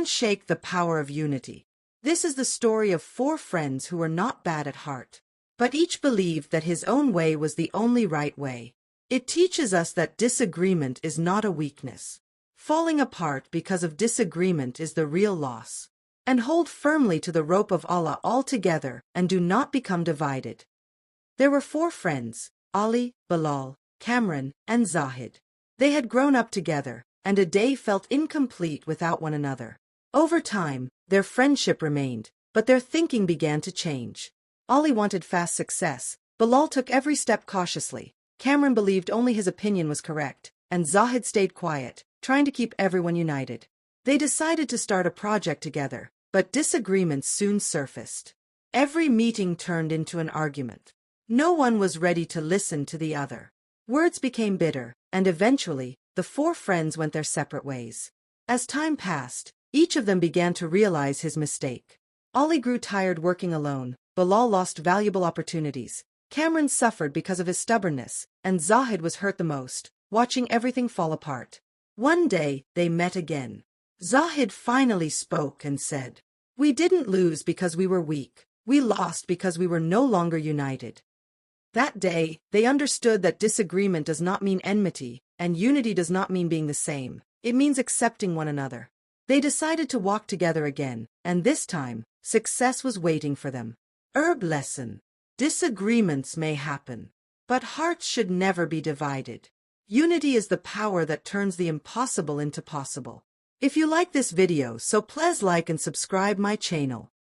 can't shake the power of unity. This is the story of four friends who were not bad at heart, but each believed that his own way was the only right way. It teaches us that disagreement is not a weakness. Falling apart because of disagreement is the real loss. And hold firmly to the rope of Allah altogether and do not become divided. There were four friends, Ali, Bilal, Cameron, and Zahid. They had grown up together, and a day felt incomplete without one another. Over time, their friendship remained, but their thinking began to change. Ali wanted fast success, Bilal took every step cautiously, Cameron believed only his opinion was correct, and Zahid stayed quiet, trying to keep everyone united. They decided to start a project together, but disagreements soon surfaced. Every meeting turned into an argument. No one was ready to listen to the other. Words became bitter, and eventually, the four friends went their separate ways. As time passed, each of them began to realize his mistake. Ali grew tired working alone, Bilal lost valuable opportunities, Cameron suffered because of his stubbornness, and Zahid was hurt the most, watching everything fall apart. One day, they met again. Zahid finally spoke and said, "We didn't lose because we were weak. We lost because we were no longer united." That day, they understood that disagreement does not mean enmity, and unity does not mean being the same. It means accepting one another. They decided to walk together again, and this time, success was waiting for them. Lesson. Disagreements may happen, but hearts should never be divided. Unity is the power that turns the impossible into possible. If you like this video, so please like and subscribe my channel.